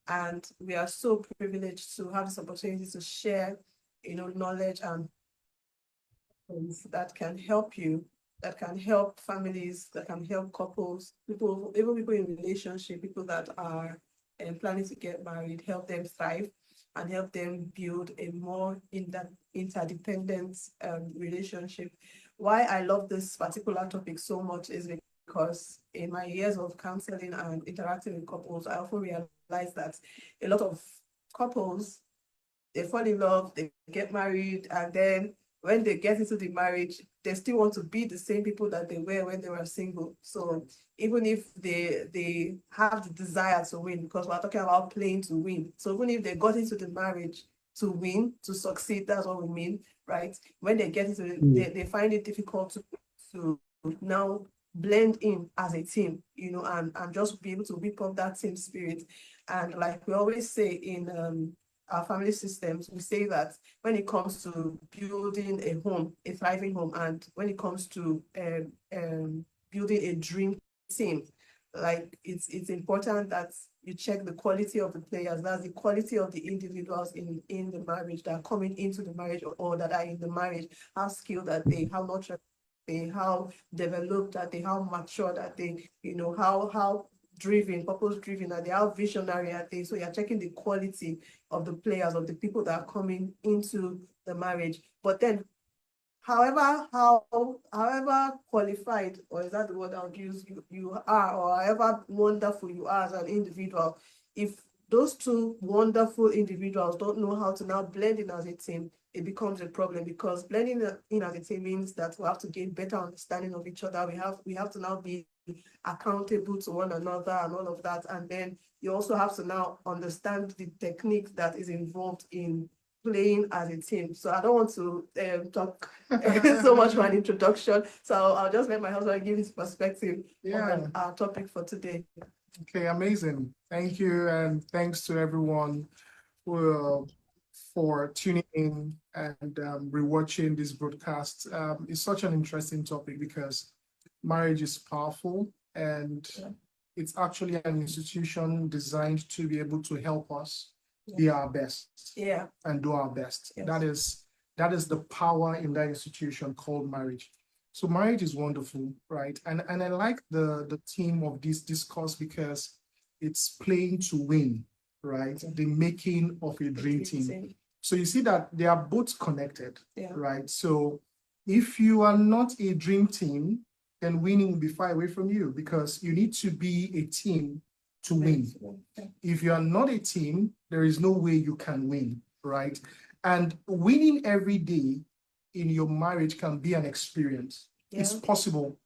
And we are so privileged to have this opportunity to share, knowledge and that can help you, that can help families, that can help couples, people, even people in relationship, people that are planning to get married, help them thrive and help them build a more interdependent relationship. Why I love this particular topic so much is because in my years of counseling and interacting with couples, I often realize that a lot of couples, they fall in love, they get married, and then when they get into the marriage, they still want to be the same people that they were when they were single. So even if they have the desire to win, because we're talking about playing to win. So even if they got into the marriage to win, to succeed, that's what we mean, right? When they get into it, they find it difficult to now blend in as a team, and just be able to whip up that team spirit. And like we always say in our family systems, we say that when it comes to building a home, a thriving home, and when it comes to building a dream team, like it's important that you check the quality of the players. That's the quality of the individuals in the marriage that are coming into the marriage, or that are in the marriage, how skilled are they, how nurtured they, how developed are they, how mature that they, how driven, purpose driven are they, how visionary are they. So you're checking the quality of the players, of the people that are coming into the marriage. But then however qualified, or is that the word I'll use, you are, or however wonderful you are as an individual, if those two wonderful individuals don't know how to now blend in as a team, it becomes a problem, because blending in as a team means that we have to gain better understanding of each other. We have to now be accountable to one another and all of that. And then you also have to now understand the technique that is involved in playing as a team. So I don't want to talk so much for an introduction. So I'll just let my husband give his perspective on our topic for today. Okay, amazing. Thank you, and thanks to everyone for tuning in and rewatching this broadcast. It's such an interesting topic because marriage is powerful, and it's actually an institution designed to be able to help us be our best and do our best. Yes. That is the power in that institution called marriage. So marriage is wonderful, right? And I like the theme of this discourse because it's playing to win, right? The making of a dream team. So you see that they are both connected, right? So if you are not a dream team, then winning will be far away from you, because you need to be a team to win. If you are not a team, there is no way you can win, right? And winning every day in your marriage can be an experience. It's possible,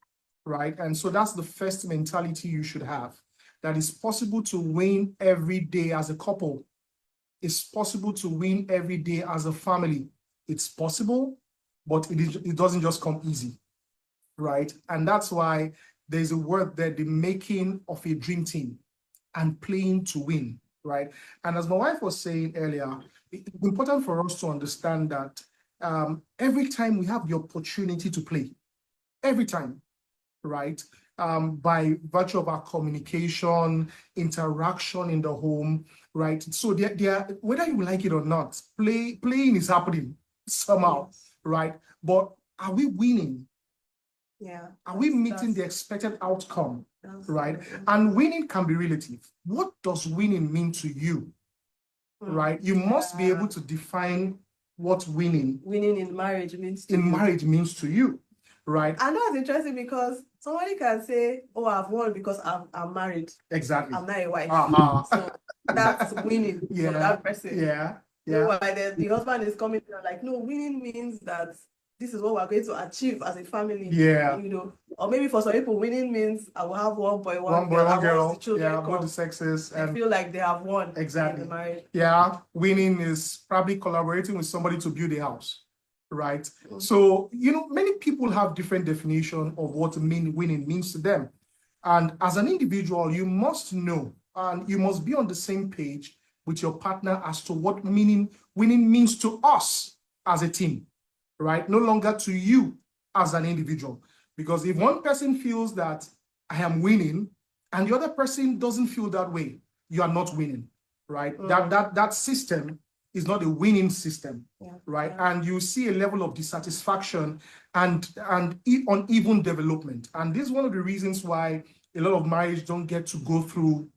right? And so that's the first mentality you should have, that it's possible to win every day as a couple. It's possible to win every day as a family. It's possible, but it doesn't just come easy, right? And that's why there's a word there, the making of a dream team and playing to win, right? And as my wife was saying earlier, it's important for us to understand that every time we have the opportunity to play, every time, right? By virtue of our communication, interaction in the home, right? So whether you like it or not, playing is happening somehow, right? But are we winning? Are we meeting the expected outcome, right? And winning can be relative. What does winning mean to you, right? You must be able to define what winning in marriage means to you, right? I know it's interesting because somebody can say, "Oh, I've won because I'm married." Exactly. I'm not a wife. So that's winning for that person. Yeah. The husband is coming to like, no, winning means that this is what we're going to achieve as a family. Or maybe for some people, winning means I will have one boy, one girl. Once the children both the sexes, and feel like they have won. Exactly. In the marriage. Yeah, winning is probably collaborating with somebody to build a house, right? So, many people have different definition of what winning means to them. And as an individual, you must know, and you must be on the same page with your partner as to what winning means to us as a team, right? No longer to you as an individual. Because if one person feels that I am winning and the other person doesn't feel that way, you are not winning, right? That system is not a winning system, right? And you see a level of dissatisfaction and uneven development. And this is one of the reasons why a lot of marriage don't get to go through,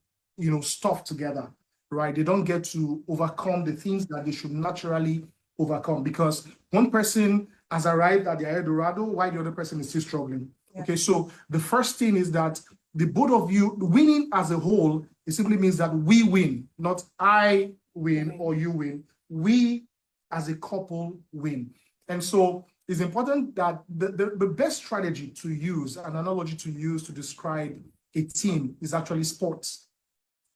stuff together, right? They don't get to overcome the things that they should naturally overcome, because one person has arrived at their Eldorado while the other person is still struggling. Okay, so the first thing is that the both of you winning as a whole, it simply means that we win, not I win or you win. We as a couple win. And so it's important that the best strategy to use, an analogy to use to describe a team, is actually sports,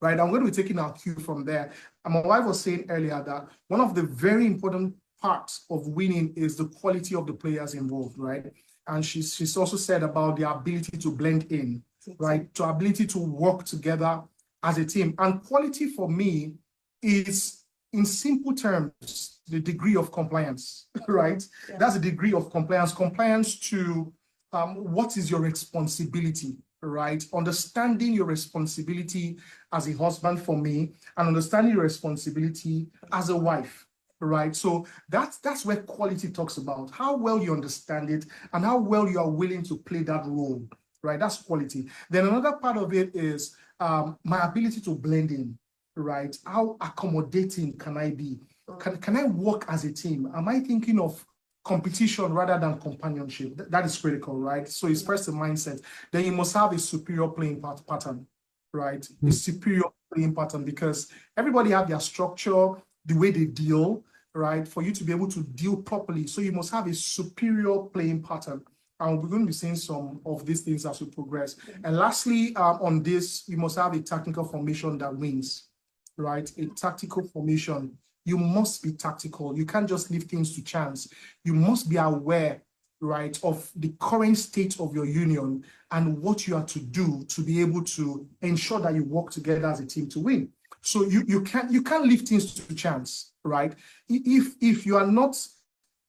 right? I'm going to be taking our cue from there. And my wife was saying earlier that one of the very important parts of winning is the quality of the players involved, right? And she's also said about the ability to blend in, right? To ability to work together as a team. And quality for me is, in simple terms, the degree of compliance, right? That's the degree of compliance. Compliance to what is your responsibility, right? Understanding your responsibility as a husband for me, and understanding your responsibility as a wife, right? So that's where quality talks about how well you understand it and how well you are willing to play that role, right? That's quality. Then another part of it is my ability to blend in, right? How accommodating can I be? Can I work as a team? Am I thinking of competition rather than companionship? That is critical, right? So it's first a mindset. Then you must have a superior playing pattern, right? A superior playing pattern, because everybody have their structure, the way they deal, right? For you to be able to deal properly. So you must have a superior playing pattern. And we're going to be seeing some of these things as we progress. And lastly, on this, you must have a tactical formation that wins, right? A tactical formation. You must be tactical. You can't just leave things to chance. You must be aware, right, of the current state of your union and what you are to do to be able to ensure that you work together as a team to win. So you can't leave things to chance, right? If you are not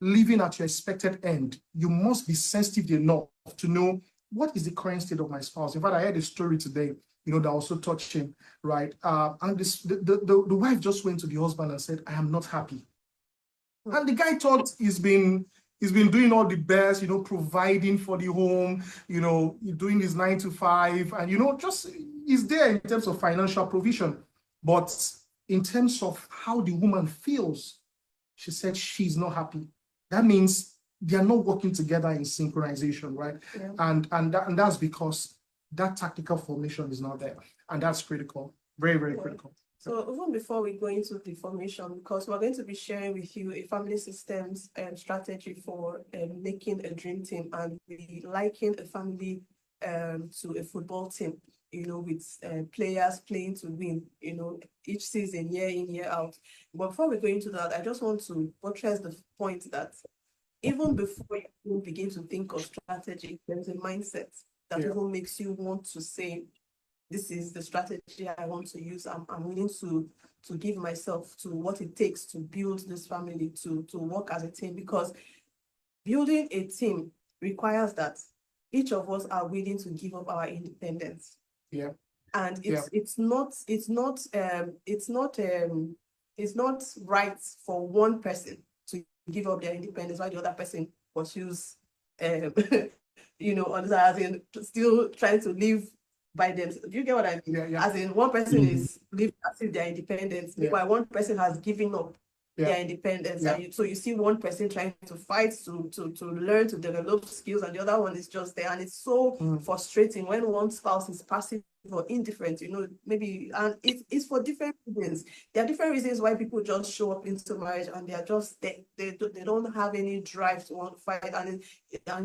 living at your expected end, you must be sensitive enough to know what is the current state of my spouse. In fact, I heard a story today, that also touched him, right? And the wife just went to the husband and said, "I am not happy." And the guy thought he's been doing all the best, providing for the home, doing his 9 to 5, and just is there in terms of financial provision. But in terms of how the woman feels, she said she's not happy. That means they are not working together in synchronization, right? Yeah. And that's because that tactical formation is not there. And that's critical, very, very critical. So even before we go into the formation, because we're going to be sharing with you a family systems strategy for making a dream team, and we liken a family to a football team, with players playing to win, each season, year in, year out. But before we go into that, I just want to buttress the point that even before you begin to think of strategy, there's a mindset that even makes you want to say, this is the strategy I want to use. I'm willing to give myself to what it takes to build this family, to work as a team, because building a team requires that each of us are willing to give up our independence. Yeah. And it's not right for one person to give up their independence while the other person pursues as in still trying to live by themselves. Do you get what I mean? As in, one person is living as if their independence, while one person has given up their independence. And so you see one person trying to fight to learn, to develop skills, and the other one is just there. And it's so frustrating when one spouse is passive or indifferent, maybe, and it's for different reasons. There are different reasons why people just show up into marriage and they are just they don't have any drive to want to fight, and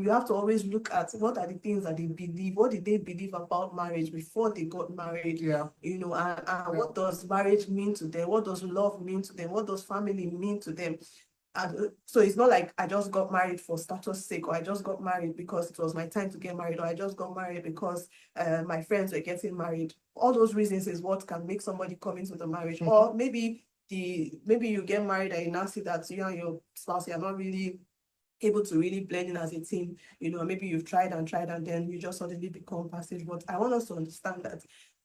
you have to always look at what are the things that they believe, what did they believe about marriage before they got married, and what does marriage mean to them, what does love mean to them, what does family mean to them. And so it's not like I just got married for status sake, or I just got married because it was my time to get married, or I just got married because my friends were getting married. All those reasons is what can make somebody come into the marriage. Or maybe you get married and you now see that you and your spouse are not really able to really blend in as a team. Maybe you've tried and then you just suddenly become passive. But I want us to understand that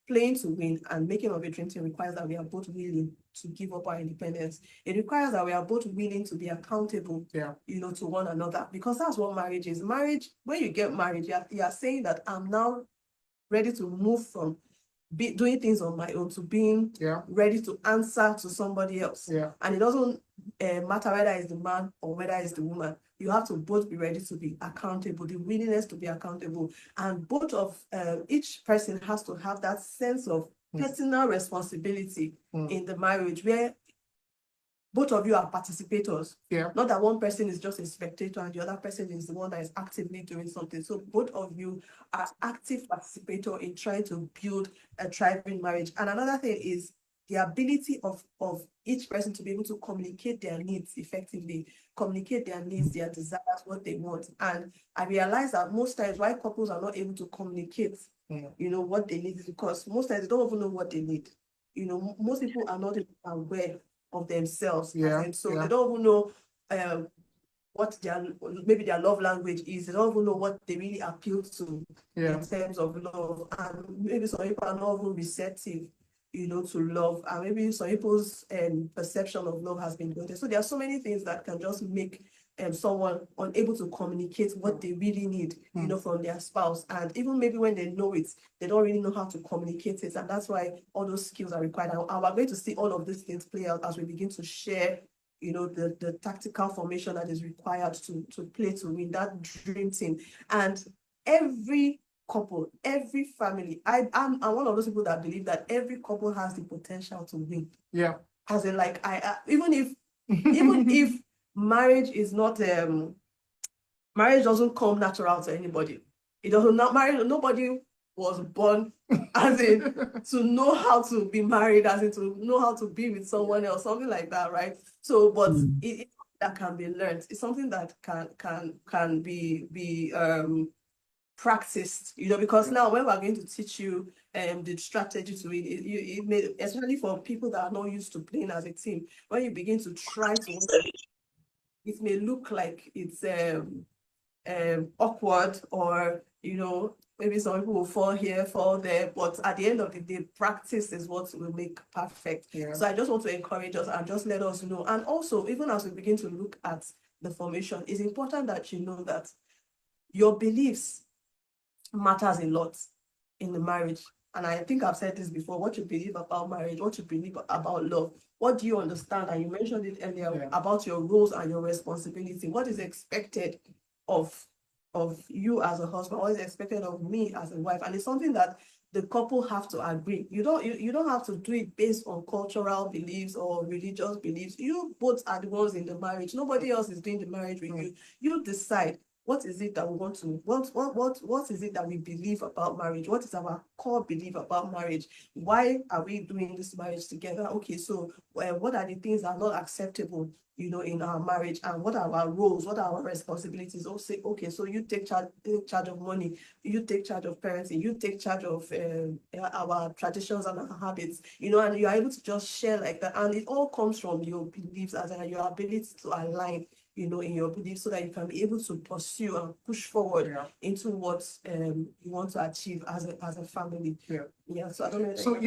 playing to win and making of a dream team requires that we are both willing to give up our independence. It requires that we are both willing to be accountable, to one another, because that's what marriage is. Marriage, when you get married, you are saying that I'm now ready to move from doing things on my own to being ready to answer to somebody else. And it doesn't matter whether it's the man or whether it's the woman. You have to both be ready to be accountable, the willingness to be accountable. And both of each person has to have that sense of personal responsibility in the marriage, where both of you are participators. Not that one person is just a spectator and the other person is the one that is actively doing something. So both of you are active participator in trying to build a thriving marriage. And another thing is the ability of each person to be able to communicate their needs effectively, communicate their needs, their desires, what they want. And I realize that most times why couples are not able to communicate, what they need is because most times they don't even know what they need. Most people are not aware of themselves. They don't even know what maybe their love language is. They don't even know what they really appeal to in terms of love. And maybe some people are not even receptive, to love. And maybe some people's perception of love has been diluted. So there are so many things that can just make someone unable to communicate what they really need, from their spouse. And even maybe when they know it, they don't really know how to communicate it. And that's why all those skills are required. And we're going to see all of these things play out as we begin to share, the tactical formation that is required to play to win that dream team. And every couple, every family, I'm one of those people that believe that every couple has the potential to win. As in, like, even if marriage is not marriage doesn't come natural to anybody. It doesn't not marry. Nobody was born as in to know how to be married, as in to know how to be with someone else, something like that, right? So, but it that can be learned. It's something that can be practiced, because now when we're going to teach you the strategy to it may, especially for people that are not used to playing as a team, when you begin to try to, it may look like it's awkward, or maybe some people will fall here, fall there, but at the end of the day, practice is what will make perfect. So I just want to encourage us and just let us know. And also, even as we begin to look at the formation, it's important that you know that your beliefs matters a lot in the marriage. And I think I've said this before: what you believe about marriage, what you believe about love, what do you understand? And you mentioned it earlier about your roles and your responsibility. What is expected of you as a husband? What is expected of me as a wife? And it's something that the couple have to agree. You don't have to do it based on cultural beliefs or religious beliefs. You both are the ones in the marriage. Nobody else is doing the marriage with you. You decide. What is it that we want to, what is it that we believe about marriage? What is our core belief about marriage? Why are we doing this marriage together? Okay, so what are the things that are not acceptable, in our marriage? And what are our roles? What are our responsibilities? Okay, so you take charge of money, you take charge of parenting, you take charge of our traditions and our habits, and you are able to just share like that. And it all comes from your beliefs, as in your ability to align, in your beliefs, so that you can be able to pursue and push forward into what you want to achieve as a family. So I don't know. So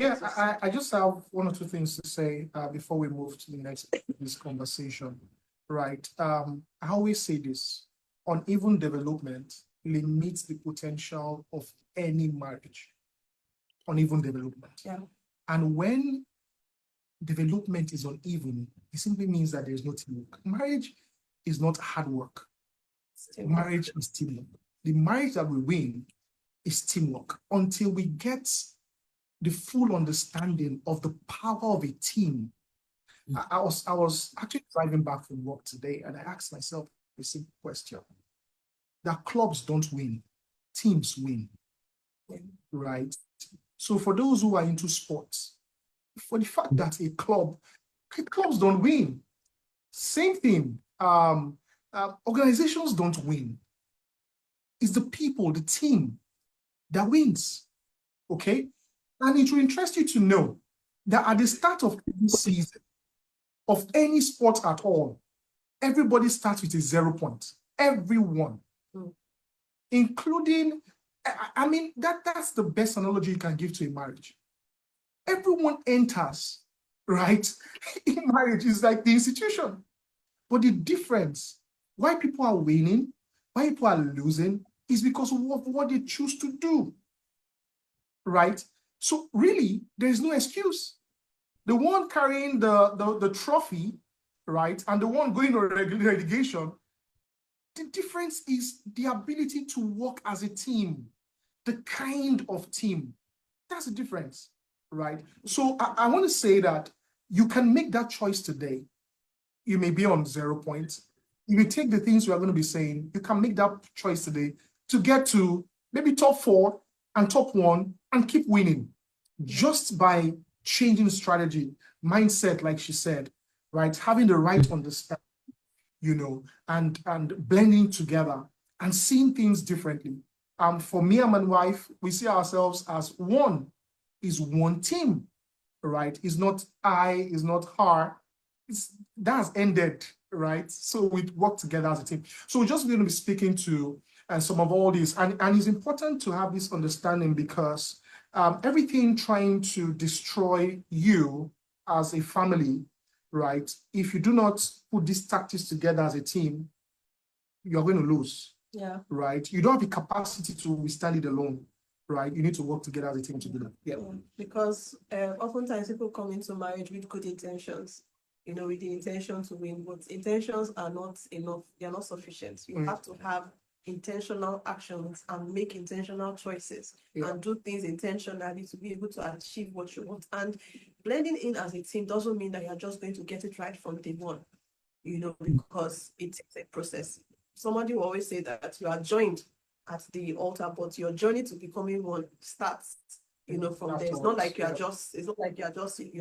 I just have one or two things to say before we move to the next this conversation. Right. I always say this: uneven development limits the potential of any marriage. Uneven development. And when development is uneven, it simply means that there is no teamwork. Marriage is not hard work. Marriage is teamwork. The marriage that we win is teamwork until we get the full understanding of the power of a team. I was actually driving back from work today, and I asked myself a simple question: that clubs don't win, teams win, right? So for those who are into sports, for the fact that clubs don't win, same thing. Organizations don't win. It's the people, the team that wins. Okay? And it will interest you to know that at the start of any season, of any sport at all, everybody starts with a 0 point. Everyone. Including, I mean, that's the best analogy you can give to a marriage. Everyone enters, right? In marriage is like the institution. But the difference, why people are winning, why people are losing, is because of what they choose to do, right? So really, there is no excuse. The one carrying the trophy, right, and the one going on relegation, the difference is the ability to work as a team, the kind of team. That's the difference, right? So I want to say that you can make that choice today. You may be on 0 points. If you take the things we are going to be saying, you can make that choice today to get to maybe top 4 and top 1 and keep winning just by changing strategy, mindset, like she said, right? Having the right understanding, and blending together and seeing things differently. For me and my wife, we see ourselves as one team, right? It's not I, it's not her. That has ended, right? So we work together as a team. So we're just going to be speaking to some of all this, and it's important to have this understanding because everything trying to destroy you as a family, right? If you do not put these tactics together as a team, you're going to lose. Yeah. Right? You don't have the capacity to withstand it alone, right? You need to work together as a team to do that. Yeah. Because oftentimes people come into marriage with good intentions, with the intention to win, but intentions are not enough. They are not sufficient. You have to have intentional actions and make intentional choices and do things intentionally to be able to achieve what you want. And blending in as a team doesn't mean that you're just going to get it right from day one, because it takes a process. Somebody will always say that you are joined at the altar, but your journey to becoming one starts, from there. It's not like you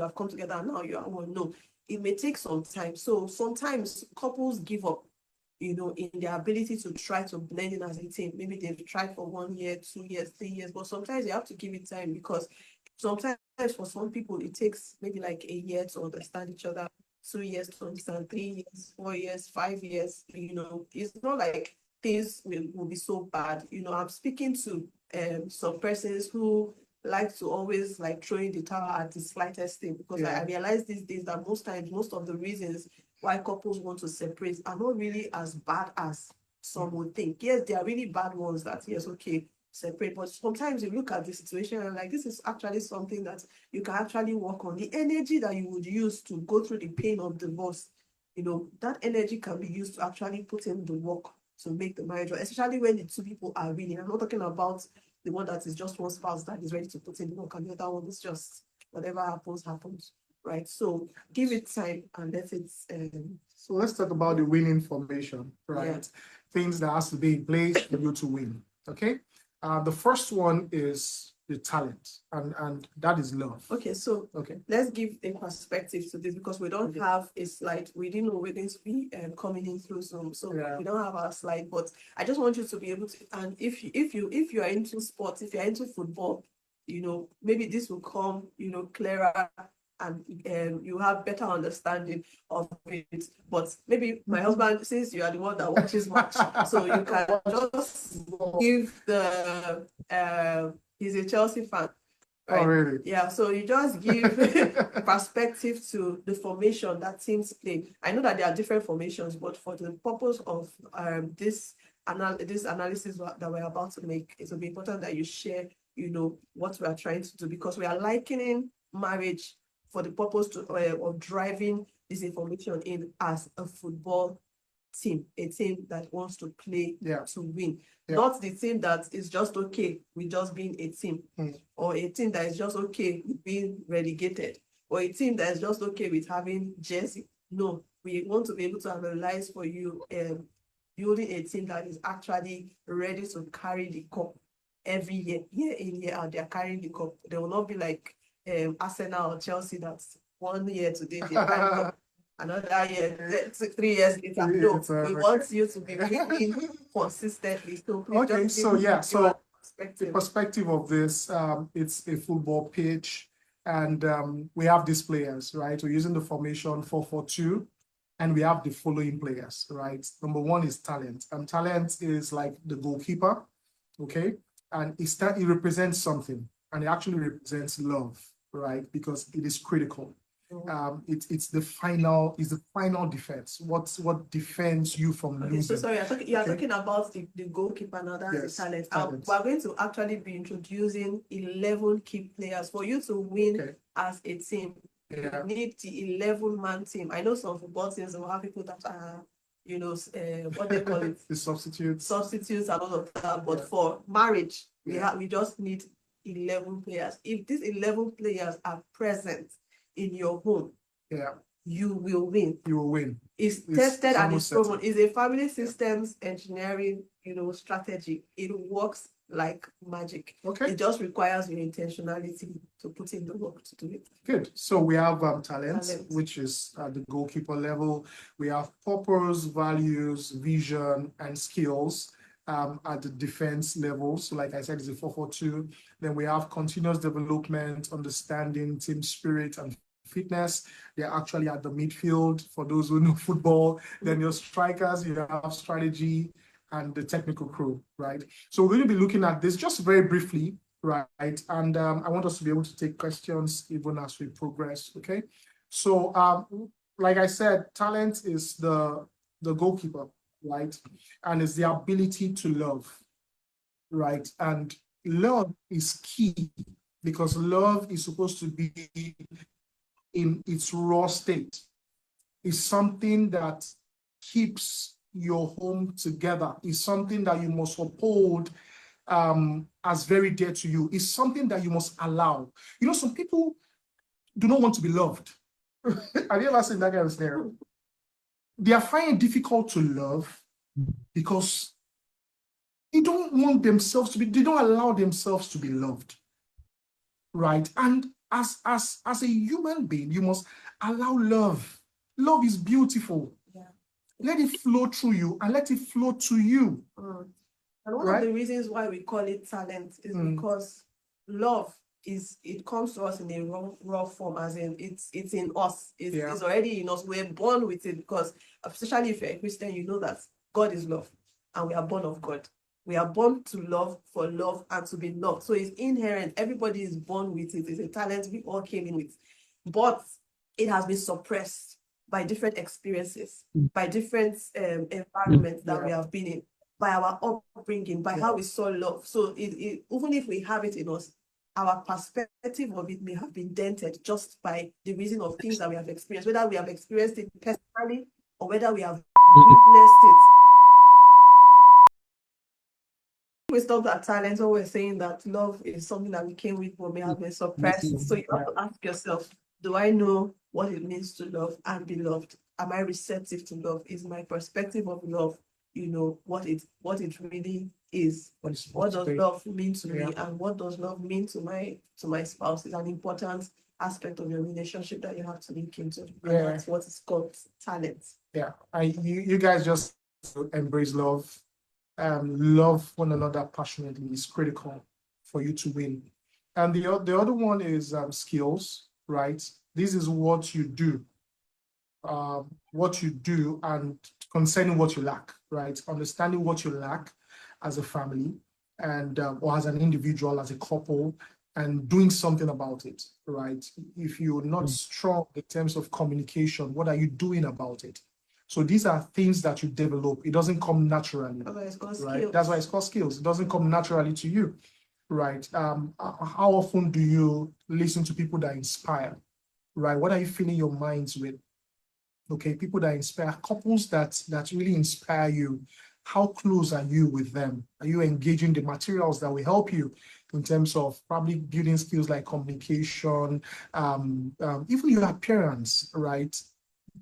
have come together and now you are one. No, it may take some time. So sometimes couples give up, in their ability to try to blend in as a team. Maybe they've tried for 1 year, 2 years, 3 years, but sometimes you have to give it time because sometimes for some people it takes maybe like a year to understand each other, 2 years to understand, 3 years, 4 years, 5 years. It's not like things will be so bad. I'm speaking to some persons who like to always like throwing the towel at the slightest thing, because I realize these days that most times, most of the reasons why couples want to separate are not really as bad as some would think. Yes, there are really bad ones that, yes, okay, separate, but sometimes you look at the situation and like, this is actually something that you can actually work on. The energy that you would use to go through the pain of divorce, that energy can be used to actually put in the work to make the marriage work, especially when the two people are willing. I'm not talking about the one that is just one spouse that is ready to put in the work, and the other one is just whatever happens, right? So give it time and let it. So let's talk about the winning formation, right? Yeah. Things that has to be in place for you to win. Okay. The first one is the talent, and that is love. Okay, so let's give a perspective to this because we don't have a slide. We didn't know we're going to be coming in through Zoom, so we don't have our slide. But I just want you to be able to. And if you are into sports, if you're into football, maybe this will come clearer, and you have better understanding of it. But maybe my husband, since you are the one that watches much, so you can just give the he's a Chelsea fan. Right? Oh, really? Yeah, so you just give perspective to the formation that teams play. I know that there are different formations, but for the purpose of this analysis that we're about to make, it will be important that you share, what we are trying to do, because we are likening marriage for the purpose of driving this information in as a football team, a team that wants to play to win, not the team that is just okay with just being a team, or a team that is just okay with being relegated, or a team that is just okay with having jersey. No, we want to be able to analyze for you building a team that is actually ready to carry the cup every year in, year out. They're carrying the cup. They will not be like Arsenal or Chelsea, that's 1 year today they carry the cup, another year, 3 years later. No, we want you to be winning consistently. So please so the perspective of this, it's a football pitch, and we have these players, right? We're using the formation 4-4-2, and we have the following players, right? Number one is talent, and talent is like the goalkeeper, okay? And it represents something, and it actually represents love, right? Because it is critical. Mhm. It's the final defense. What defends you from Okay, so losing? sorry, you are Okay. talking about the goalkeeper now, that's Yes, the talent. talent. We are going to actually be introducing 11 key players for you to win Okay. as a team. Yeah. You need the 11-man team. I know some football teams will have people that are, what they call it, The substitutes. and all of that. But Yeah. for marriage, Yeah. we just need 11 players. If these 11 players are present in your home, Yeah, you will win. you will win. It's tested and almost it's proven. certain. It's a family systems engineering, strategy. It works like magic. Okay. It just requires your intentionality to put in the work to do it. Good. So we have talent, Talent. which is at the goalkeeper level. We have purpose, values, vision, and skills at the defense level. So like I said, it's a 4-4-2. Then we have continuous development, understanding, team spirit, and fitness. They're actually at the midfield for those who know football. Then your strikers, you have strategy, and the technical crew, right? So we're going to be looking at this just very briefly, right? And I want us to be able to take questions even as we progress, okay? So like I said, talent is the goalkeeper, right? And it's the ability to love, right? And love is key because love is supposed to be in its raw state. It's something that keeps your home together. It's something that you must uphold as very dear to you. It's something that you must allow. Some people do not want to be loved. Have you ever seen that kind of scenario? They are finding it difficult to love because they don't want themselves to be, they don't allow themselves to be loved. Right? And as a human being, you must allow love. Love is beautiful. Yeah. Let it flow through you and let it flow to you. And one of the reasons why we call it talent is because love it comes to us in a raw form, as in it's in us. It's already in us. We're born with it because, especially if you're a Christian, you know that God is love and we are born of God. We are born to love, for love, and to be loved. So it's inherent. Everybody is born with it. It's a talent we all came in with. But it has been suppressed by different experiences, by different environments that we have been in, by our upbringing, by how we saw love. So even if we have it in us, our perspective of it may have been dented just by the reason of things that we have experienced, whether we have experienced it personally or whether we have witnessed it. We stop at talent, or we're saying that love is something that we came with but may have been suppressed. So you have to ask yourself, do I know what it means to love and be loved? Am I receptive to love? Is my perspective of love, what it really is? What does love mean to me, and what does love mean to my spouse? Is an important aspect of your relationship that you have to link into. And that's what is called talent. Yeah, you guys just embrace love. Love one another passionately is critical for you to win. And the other one is skills, right? This is what you do, and concerning what you lack, right? Understanding what you lack as a family and or as an individual, as a couple, and doing something about it, right? If you're not strong in terms of communication, what are you doing about it? So these are things that you develop. It doesn't come naturally, right? That's why it's called skills. It doesn't come naturally to you, right? How often do you listen to people that inspire, right? What are you filling your minds with? Okay, people that inspire, couples that really inspire you. How close are you with them? Are you engaging the materials that will help you in terms of probably building skills like communication, even your appearance, right?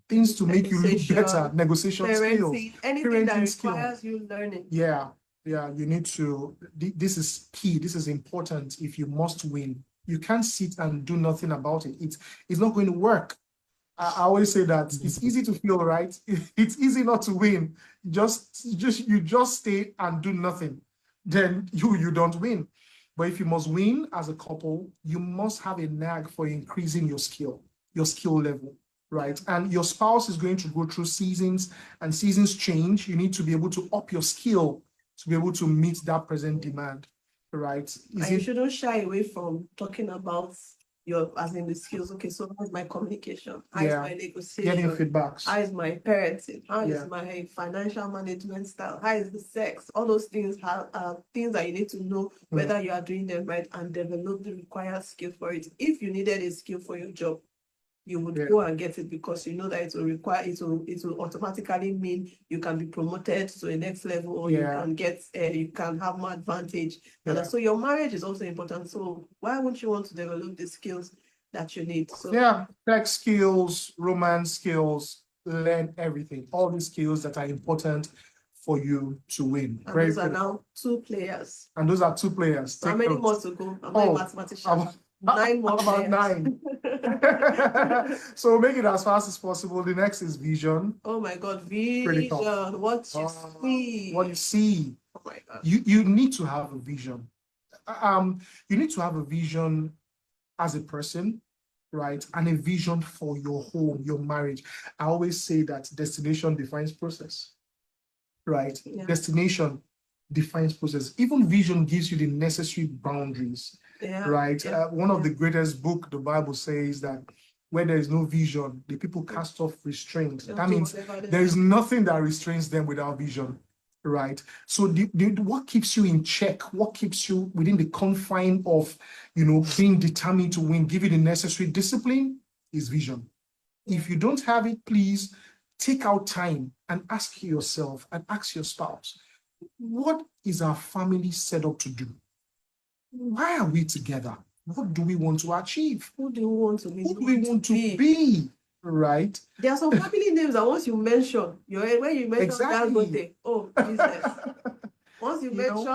Things to make you look better, negotiation skills, anything that requires you learning. Yeah, you need to, this is key, this is important if you must win. You can't sit and do nothing about it. It's not going to work. I always say that it's easy to feel right. It's easy not to win. You just stay and do nothing. Then you don't win. But if you must win as a couple, you must have a knack for increasing your skill level, right? And your spouse is going to go through seasons, and seasons change. You need to be able to up your skill to be able to meet that present demand, right? You shouldn't shy away from talking about, your, as in the skills. Okay, so how's my communication? How is my Getting negotiation? feedbacks. How is my parenting? How Yeah. is my financial management style? How is the sex? All those things are things that you need to know whether you are doing them right and develop the required skill for it. If you needed a skill for your job, you would go and get it because you know that it will require it will automatically mean you can be promoted to a next level, or you can get you can have more advantage. And so your marriage is also important. So why wouldn't you want to develop the skills that you need? So tech skills, romance skills, learn everything. All the skills that are important for you to win. And those are now 2 players. And those are 2 players. So how many more to go? I'm not a mathematician. 9 more about players. 9. So make it as fast as possible. The next is vision. Oh my God, vision. What you see. What you see. Oh my God. You need to have a vision. You need to have a vision as a person, right? And a vision for your home, your marriage. I always say that destination defines process, right? Yeah. Destination defines process. Even vision gives you the necessary boundaries, right? One of the greatest book, the Bible says that where there is no vision, the people cast off restraint. That means there is nothing that restrains them without vision, right? So what keeps you in check, what keeps you within the confine of, being determined to win, give you the necessary discipline, is vision. If you don't have it, please take out time and ask yourself and ask your spouse, what is our family set up to do? Why are we together? What do we want to achieve? Who do you want to be? Who do we want to be? Right? There are some family names that once you mention, when you mention Dangote, oh, business. Once you mention,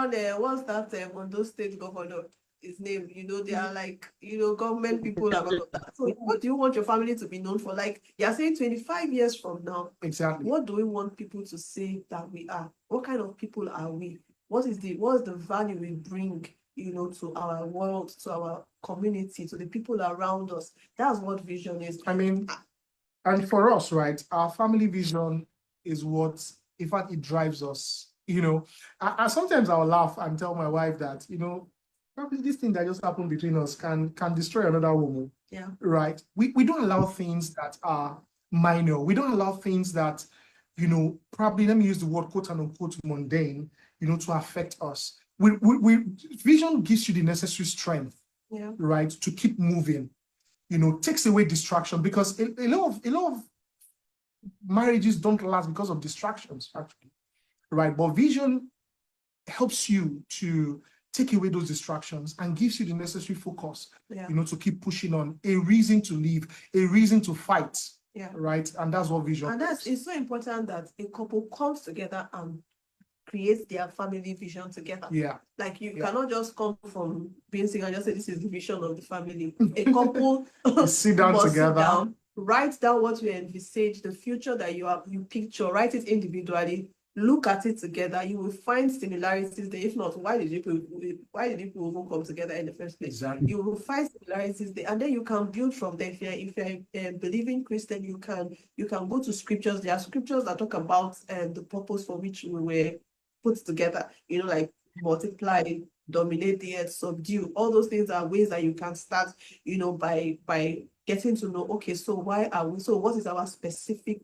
what's that Ondo State governor, his name, they are like, government people and all of that. So what do you want your family to be known for? Like, you're saying 25 years from now, exactly. What do we want people to say that we are? What kind of people are we? What is the value we bring, to our world, to our community, to the people around us? That's what vision is. I mean, and for us, right, our family vision is what, in fact, it drives us. I sometimes I'll laugh and tell my wife that, probably this thing that just happened between us can destroy another woman. Yeah. Right. We don't allow things that are minor. We don't allow things that, probably, let me use the word quote and unquote mundane, to affect us. Vision gives you the necessary strength, right, to keep moving. Takes away distraction, because a lot of marriages don't last because of distractions, actually, right? But vision helps you to take away those distractions and gives you the necessary focus, to keep pushing on, a reason to live, a reason to fight, right? And that's what vision. And it's so important that a couple comes together and create their family vision together. Yeah. Like you cannot just come from being single and just say this is the vision of the family. A couple sit down together, write down what you envisage, the future that you picture, write it individually, look at it together. You will find similarities there. If not, why did you people even come together in the first place? Exactly. You will find similarities there, and then you can build from there. If you're a believing Christian, you can go to scriptures. There are scriptures that talk about the purpose for which we were put together, like multiply, dominate the earth, subdue. All those things are ways that you can start, by getting to know, okay, so why are we, so what is our specific,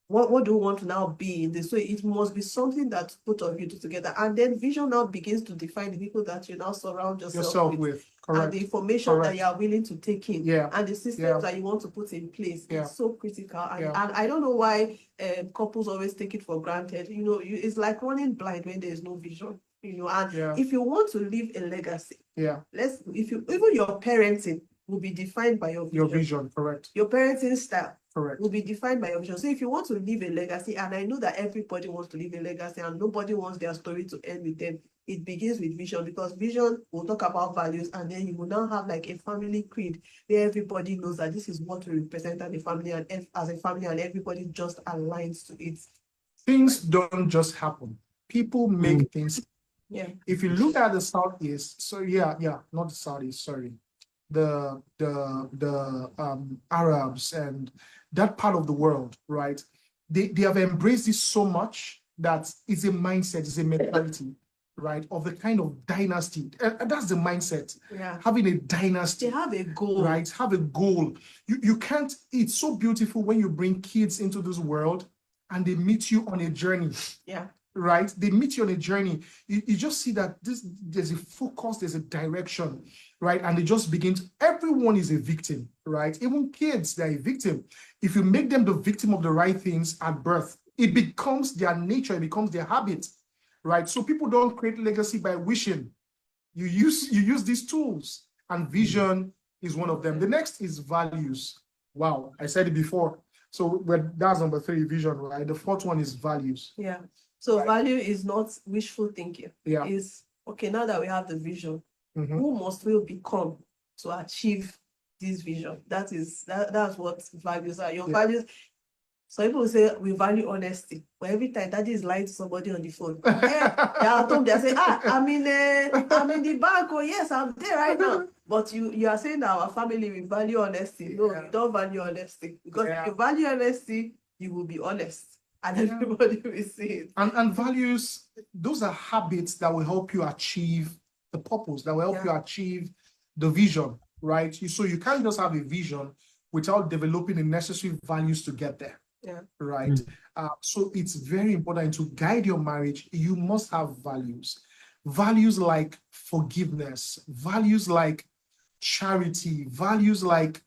what do we want to now be in this? So it must be something that both of you do together. And then vision now begins to define the people that you now surround yourself with. Correct. And the information that you are willing to take in, and the systems that you want to put in place. It's so critical. And I don't know why couples always take it for granted. It's like running blind when there is no vision. And if you want to leave a legacy, even your parenting will be defined by your vision. Your vision, correct. Your parenting style, correct, will be defined by your vision. So if you want to leave a legacy, and I know that everybody wants to leave a legacy and nobody wants their story to end with them, it begins with vision, because vision will talk about values, and then you will now have like a family creed where everybody knows that this is what we represent as a family, and as a family, and everybody just aligns to it. Things don't just happen. People make things. Yeah. If you look at the Southeast, so not the Southeast, sorry. The Arabs and that part of the world, right? They have embraced this so much that it's a mindset, it's a mentality. right, of the kind of dynasty. And that's the mindset. Yeah. Having a dynasty. They have a goal. Right, have a goal. You can't, it's so beautiful when you bring kids into this world and they meet you on a journey. Yeah. Right, they meet you on a journey. You just see that there's a focus, there's a direction, right? And they just begin to, everyone is a victim, right? Even kids, they're a victim. If you make them the victim of the right things at birth, it becomes their nature, it becomes their habit, right? So people don't create legacy by wishing. You use these tools, and vision is one of them. The next is values. Wow, I said it before. So that's number 3, vision, right? The 4th one is values. Yeah. So Right. value is not wishful thinking. Yeah. It's okay, now that we have the vision, Mhm. who must we become to achieve this vision? That's what values are. Your Yeah. values. So people say we value honesty, but every time daddy is lying to somebody on the phone, they are told, they say, I'm in the bank. Oh yes, I'm there right now. But you are saying that our family we value honesty. No, Yeah. you don't value honesty, because Yeah. if you value honesty, you will be honest, and Yeah. everybody will see it. And values, those are habits that will help you achieve the purpose, that will help Yeah. you achieve the vision, right? So you can't just have a vision without developing the necessary values to get there. Yeah. Right. So it's very important to guide your marriage. You must have values. Values like forgiveness, values like charity, values like,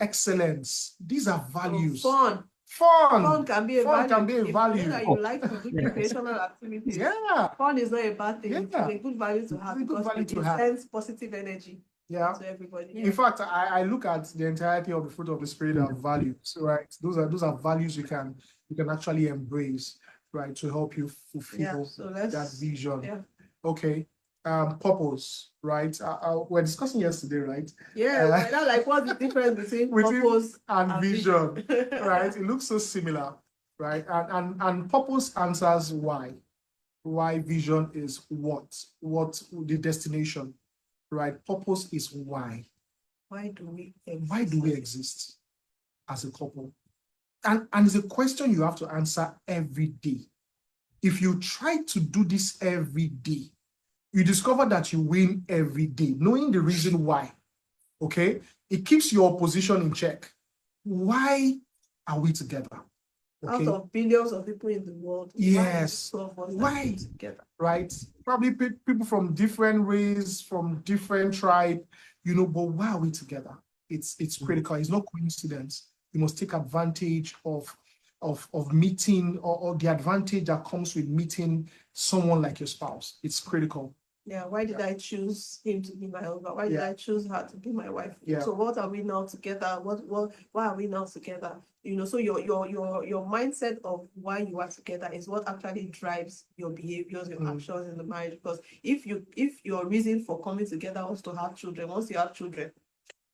excellence. These are values. Fun Fun can be a Fun value. can be a If you value. know that you like to do recreational activities, Yeah. fun is not a bad thing. It's Yeah. a good value to have, It's a good because value it to have. sends positive energy Yeah. to everybody. In fact, I look at the entirety of the fruit of the spirit as values, right? Those are values you can actually embrace, right, to help you fulfill that vision. Yeah. Okay. Purpose, right? We're discussing yesterday, right? Yeah, like what's the difference between purpose and vision, right? It looks so similar, right? And purpose answers why. Why vision is what the destination, right? Purpose is why. Why do we exist? Why do we exist as a couple? And it's a question you have to answer every day. If you try to do this every day, you discover that you win every day, knowing the reason why. Okay? It keeps your position in check. Why are we together? Okay. Out of billions of people in the world, yes, why together? Right? Probably people from different race, from different tribe, but why are we together? It's critical. It's not coincidence. You must take advantage of meeting or the advantage that comes with meeting someone like your spouse. It's critical. Yeah, why did I choose him to be my husband? Why did I choose her to be my wife? Yeah. So what are we now together? Why are we now together? So your mindset of why you are together is what actually drives your behaviors, your actions in the marriage. Because if your reason for coming together was to have children, once you have children,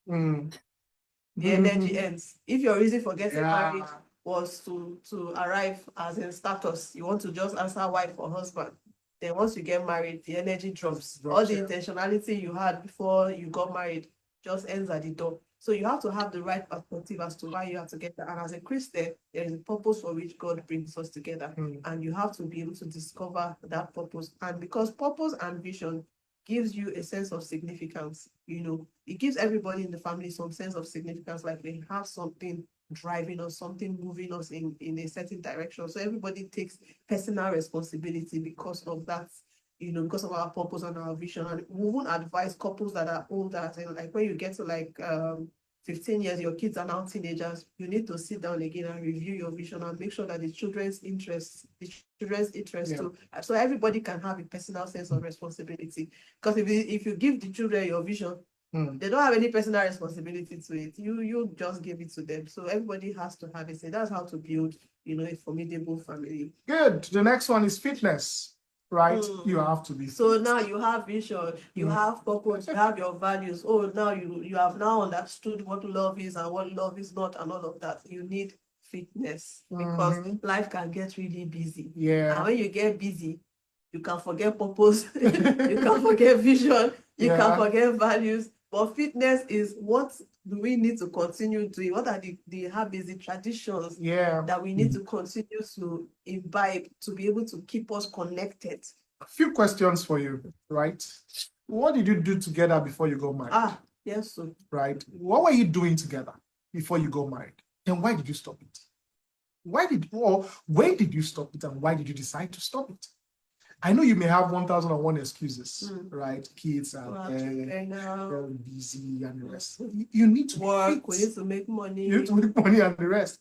the energy ends. If your reason for getting married was to arrive as in status, you want to just answer wife or husband. Then once you get married, the energy drops. All the intentionality you had before you got married just ends at the door. So you have to have the right perspective as to why you are together. And as a Christian, there is a purpose for which God brings us together. And you have to be able to discover that purpose. And because purpose and vision gives you a sense of significance, it gives everybody in the family some sense of significance, like they have something driving us, something moving us in a certain direction. So everybody takes personal responsibility because of that, because of our purpose and our vision. And we won't advise couples that are older, and like when you get to 15 years, your kids are now teenagers, you need to sit down again and review your vision and make sure that the children's interests too. So everybody can have a personal sense of responsibility. Because if you give the children your vision, they don't have any personal responsibility to it. You just give it to them. So everybody has to have it. So that's how to build, a formidable family. Good. The next one is fitness, right? You have to be. So now you have vision, you have purpose, you have your values. Oh, now you have now understood what love is and what love is not, and all of that. You need fitness because life can get really busy. Yeah. And when you get busy, you can forget purpose, you can forget vision, you can forget values. But fitness is what do we need to continue doing? What are the habits, the traditions that we need to continue to imbibe to be able to keep us connected A few questions for you, right? What did you do together before you got married? Yes, so. Right? What were you doing together before you got married? And why did you stop it? When did you stop it and why did you decide to stop it? I know you may have 1001 excuses, right? Kids are very busy and the rest. You need to work, we need to make money. You need to make money and the rest.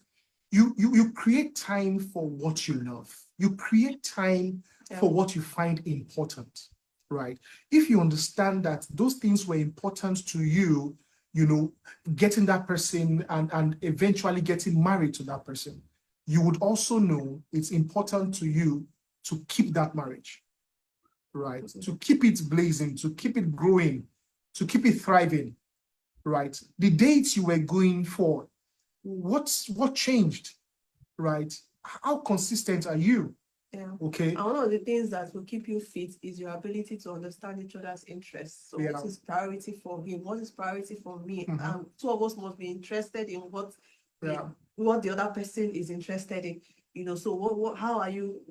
You create time for what you love. You create time for what you find important, right? If you understand that those things were important to you, getting that person and eventually getting married to that person, you would also know it's important to you to keep that marriage, right? To keep it blazing, to keep it growing, to keep it thriving, right? The dates you were going for, what changed, right? How consistent are you? Yeah. Okay. And one of the things that will keep you fit is your ability to understand each other's interests. So what is priority for him? What is priority for me? Two of us must be interested in what the other person is interested in. So how are you?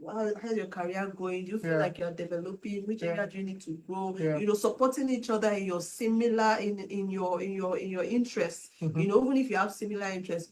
How's your career going? Do you feel like you're developing? Which area do you need to grow? Supporting each other in your similar in your interests. Even if you have similar interests,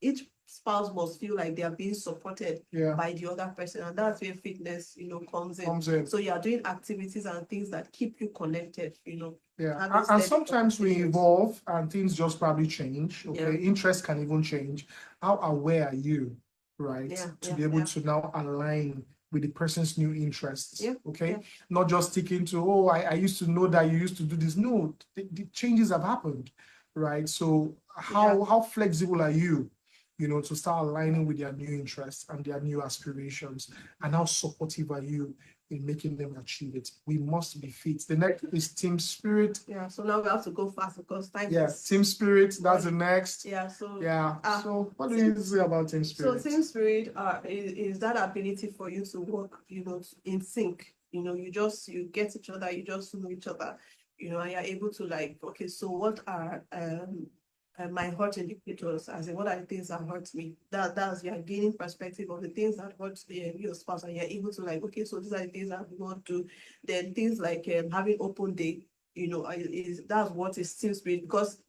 each spouse must feel like they are being supported by the other person, and that's where fitness comes in. So you are doing activities and things that keep you connected. And sometimes we evolve and things just probably change. Okay, interest can even change. How aware are you, right, to be able to now align with the person's new interests? Okay, not just sticking to, I used to know that you used to do this. No, the changes have happened, right? So how flexible are you, to start aligning with their new interests and their new aspirations, and how supportive are you in making them achieve it? We must be fit. The next is team spirit. So now we have to go fast because time is... team spirit, that's the next. So what do you say about team spirit? So team spirit is that ability for you to work, in sync. You get each other, you just know each other, and you're able to okay, so what are my hurt indicators, as in what are the things that hurt me? That's you're gaining perspective of the things that hurt your spouse, and you're able to okay, so these are the things that we want to. Then things like having open day, that's what is team spirit. Because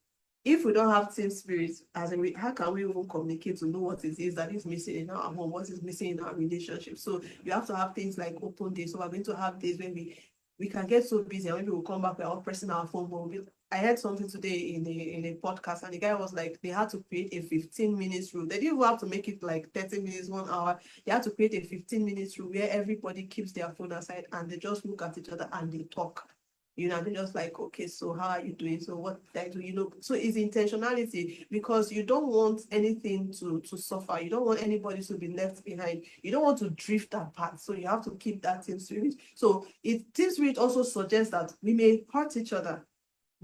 if we don't have team spirit, how can we even communicate to know what it is that is missing in our home, what is missing in our relationship? So you have to have things like open days. So we're going to have days when we can get so busy, and when we will come back, we're all pressing our phone. I heard something today in a podcast, and the guy was like, they had to create a 15 minutes rule. They didn't even have to make it like 30 minutes, 1 hour. They had to create a 15 minutes rule where everybody keeps their phone aside and they just look at each other and they talk. They're just like, okay, so how are you doing? So what did I do? So it's intentionality, because you don't want anything to suffer. You don't want anybody to be left behind. You don't want to drift apart. So you have to keep that team spirit. So team spirit also suggests that we may hurt each other,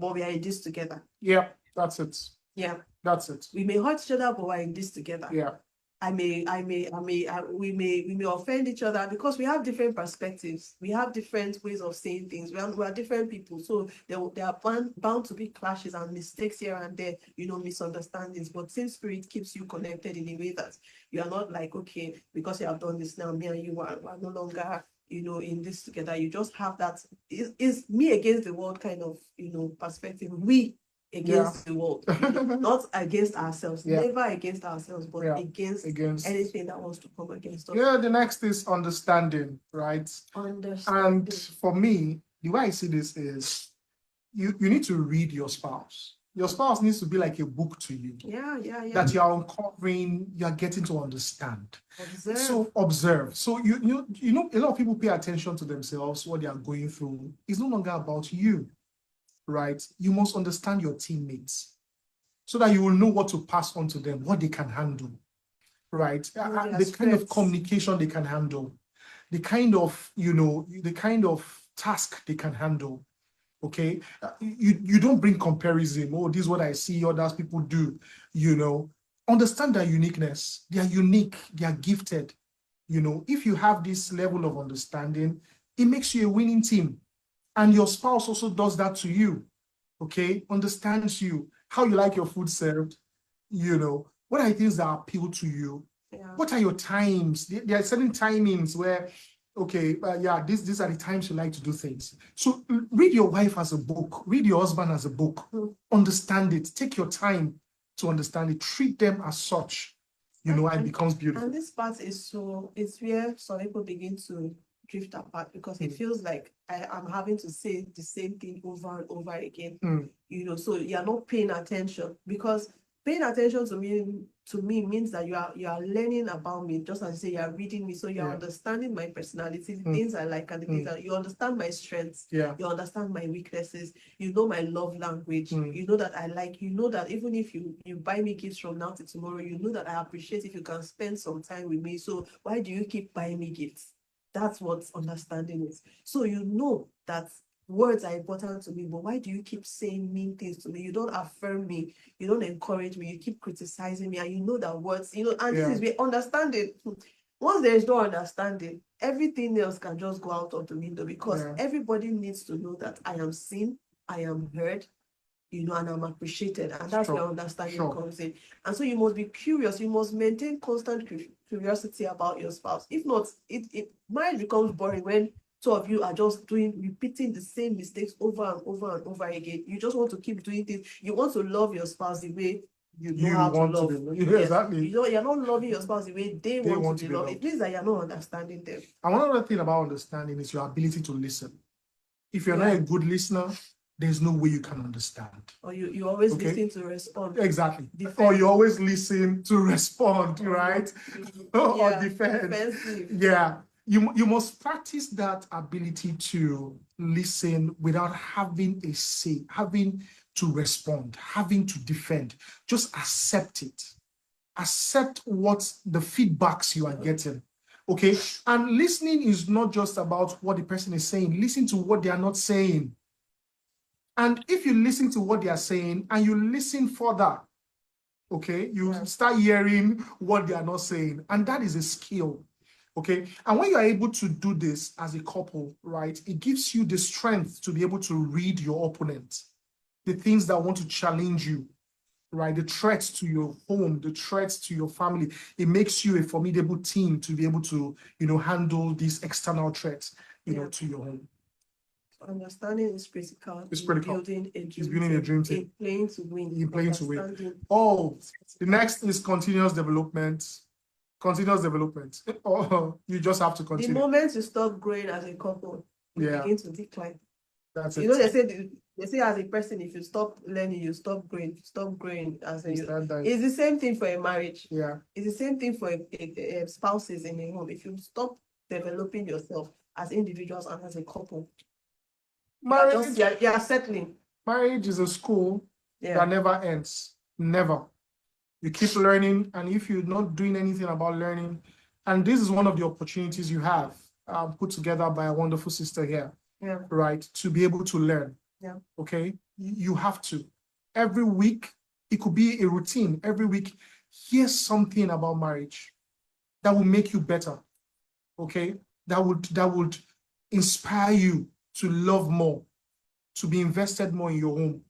but we are in this together. Yeah, that's it. Yeah. That's it. We may hurt each other, but we're in this together. Yeah. We may offend each other because we have different perspectives. We have different ways of saying things. We are different people. So there are bound to be clashes and mistakes here and there, misunderstandings. But team spirit keeps you connected in a way that you are not like, okay, because you have done this now, me and you are no longer, in this together. You just have that, is me against the world kind of, perspective. We against the world, not against ourselves, never against ourselves, but against anything that wants to come against us. The next is understanding, right? And for me, the way I see this is you need to read your spouse. Your spouse needs to be like a book to you. That you are uncovering, you are getting to understand. So observe. So you know a lot of people pay attention to themselves, what they are going through. It's no longer about you. Right? You must understand your teammates so that you will know what to pass on to them, what they can handle, right? The kind of communication they can handle, the kind of, the kind of task they can handle, okay? You don't bring comparison. Oh, this is what I see others people do, Understand their uniqueness. They are unique. They are gifted. If you have this level of understanding, it makes you a winning team. And your spouse also does that to you, okay? Understands you, how you like your food served, what are the things that appeal to you? What are your times? There are certain timings where, okay, yeah, these are the times you like to do things. So read your wife as a book, read your husband as a book, understand it, take your time to understand it, treat them as such, and it becomes beautiful. And this part is it's where some people begin to drift apart because it feels like I am having to say the same thing over and over again. So you're not paying attention, because paying attention to me means that you are learning about me, just as you say, you are reading me, so you're understanding my personality, the things I like and the things that you understand, my strengths, you understand my weaknesses, you know my love language, you know that I like, you know that even if you buy me gifts from now to tomorrow, you know that I appreciate if you can spend some time with me. So why do you keep buying me gifts? That's what understanding is. So you know that words are important to me, but why do you keep saying mean things to me? You don't affirm me, you don't encourage me, you keep criticizing me, and you know that words, and this is where understanding. Once there is no understanding, everything else can just go out of the window, because everybody needs to know that I am seen, I am heard, and I'm appreciated, and that's where understanding comes in. And so you must be curious, you must maintain constant curiosity about your spouse. If not, marriage becomes boring when two of you are just repeating the same mistakes over and over and over again. You just want to keep doing things. You want to love your spouse the way you know how to love. Exactly. You're not loving your spouse the way they want to be loved. It means that you're not understanding them. And one other thing about understanding is your ability to listen. If you're not a good listener, there's no way you can understand. Or you always listen to respond. Exactly. Or you always listen to respond, right? Or defend. Defensive. Yeah. You must practice that ability to listen without having a say, having to respond, having to defend. Just accept it. Accept what the feedbacks you are getting. Okay. And listening is not just about what the person is saying. Listen to what they are not saying. And if you listen to what they are saying and you listen further, okay, you start hearing what they are not saying. And that is a skill. Okay. And when you are able to do this as a couple, right, it gives you the strength to be able to read your opponent, the things that want to challenge you, right? The threats to your home, the threats to your family. It makes you a formidable team to be able to, handle these external threats, to your home. Understanding is critical. It's critical. Building a dream team. In playing to win. In playing to win. Oh, the next is continuous development. Continuous development. Oh, you just have to continue. The moment you stop growing as a couple, you begin to decline. That's it. They say as a person, if you stop learning, you stop growing. Stop growing as a. It's the same thing for a marriage. Yeah. It's the same thing for a spouses in a home. If you stop developing yourself as individuals and as a couple, marriage, you are settling. Marriage is a school that never ends. Never. You keep learning, and if you're not doing anything about learning, and this is one of the opportunities you have put together by a wonderful sister here, right, to be able to learn. Okay, you have to. Every week, it could be a routine. Every week, hear something about marriage that will make you better. Okay, that would inspire you to love more, to be invested more in your home.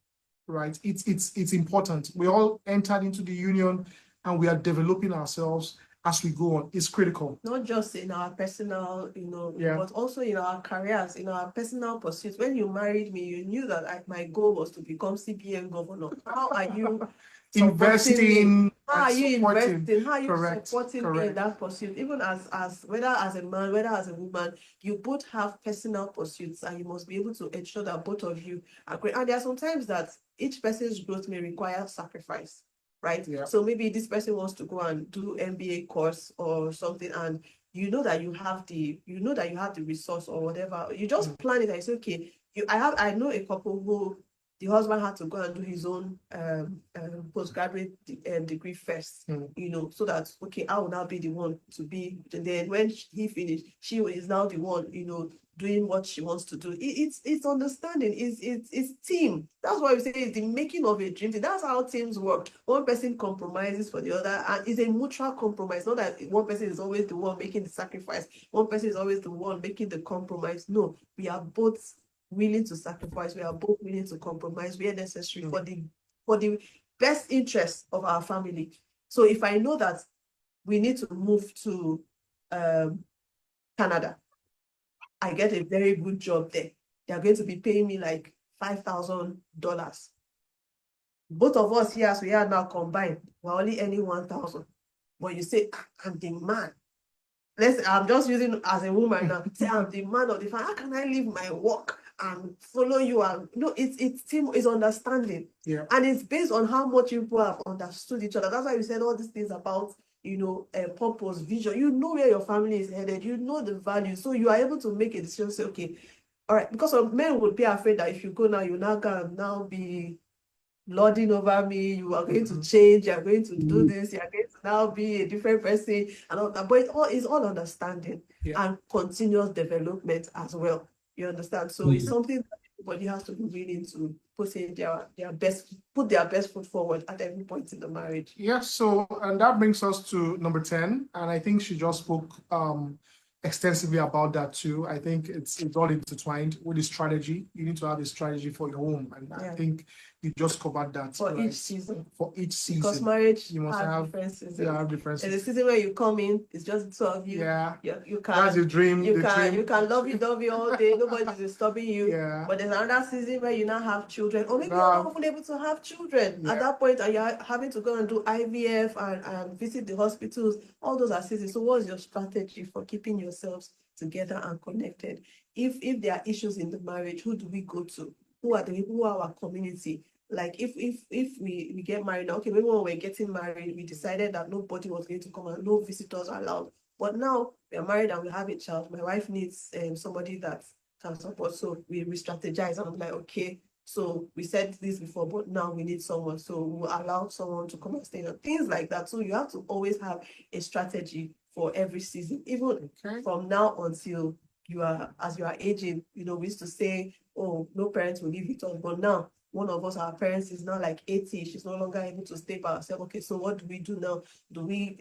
Right, it's important. We all entered into the union, and we are developing ourselves as we go on. It's critical. Not just in our personal, but also in our careers, in our personal pursuits. When you married me, you knew that my goal was to become CBN governor. How are you investing? How are you investing? How are you Correct. supporting me in that pursuit? Even as whether as a man, whether as a woman, you both have personal pursuits, and you must be able to ensure that both of you are great. And there are sometimes that each person's growth may require sacrifice, right? So maybe this person wants to go and do MBA course or something, and you know that you have the resource or whatever. You just plan it and say, okay, I know a couple who the husband had to go and do his own postgraduate degree first, so that, okay, I will now be the one to be, and then when he finished, she is now the one, doing what she wants to do. It's understanding, it's team. That's why we say it's the making of a dream team. That's how teams work. One person compromises for the other, and it's a mutual compromise. Not that one person is always the one making the sacrifice, one person is always the one making the compromise. No, we are both willing to sacrifice, we are both willing to compromise where necessary for the best interest of our family. So if I know that we need to move to Canada, I get a very good job there. They're going to be paying me like $5,000. Both of us here, as we are now combined, we're only earning 1,000. But you say, I'm the man. I'm just using as a woman now. Say I'm the man of the family. How can I leave my work and follow you? And it's team is understanding. Yeah. And it's based on how much people have understood each other. That's why we said all these things about purpose, vision. You know where your family is headed. You know the value, so you are able to make a decision. Say, okay, all right. Because some men would be afraid that if you go now, you now can now be lording over me, you are going to change, you are going to do this, you are going to now be a different person, and all that. But it's all understanding and continuous development as well. You understand? So it's something that everybody has to be willing to put in their best foot forward at every point in the marriage. Yes, so and that brings us to number 10, and I think she just spoke extensively about that too. I think it's all intertwined with the strategy. You need to have a strategy for your home, and I think you just covered that for each season. For each season, because marriage you must have different seasons. Yeah, different seasons. There's a season where you come in, it's just two of you. Yeah, you can. That's your dream. You can love you all day. Nobody's disturbing you. Yeah. But there's another season where you now have children, or maybe you're not even able to have children at that point, and you're having to go and do IVF and visit the hospitals. All those are seasons. So, what's your strategy for keeping yourselves together and connected? If there are issues in the marriage, who do we go to? Who are our community? Like if we get married now, okay, maybe when we're getting married, we decided that nobody was going to come and no visitors are allowed. But now we are married and we have a child. My wife needs somebody that can support. So we strategize. And I'm like, okay, so we said this before, but now we need someone. So we'll allow someone to come and stay on. Things like that. So you have to always have a strategy for every season, even from now until as you are aging. We used to say, oh, no parents will live with us. But now one of us, our parents is now like 80, she's no longer able to stay by herself. Okay, so what do we do now? Do we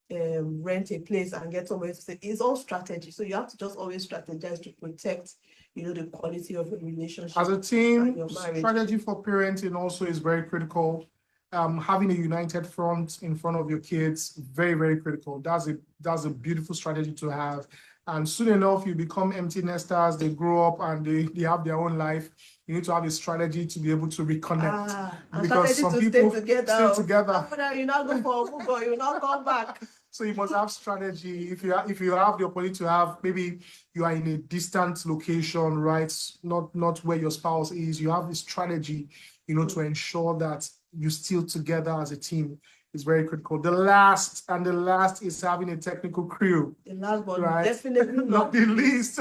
rent a place and get somewhere to stay? It's all strategy. So you have to just always strategize to protect, the quality of your relationship. As a team, strategy for parenting also is very critical. Having a united front in front of your kids, very, very critical. That's a beautiful strategy to have. And soon enough, you become empty nesters, they grow up and they have their own life. You need to have a strategy to be able to reconnect. Because some people stay together. After you not go for a football, you not come back. So you must have strategy. If you have the opportunity to have, maybe you are in a distant location, right? Not where your spouse is. You have a strategy, to ensure that you're still together as a team. Is very critical. The last is having a technical crew. The last one, right? Definitely not the least,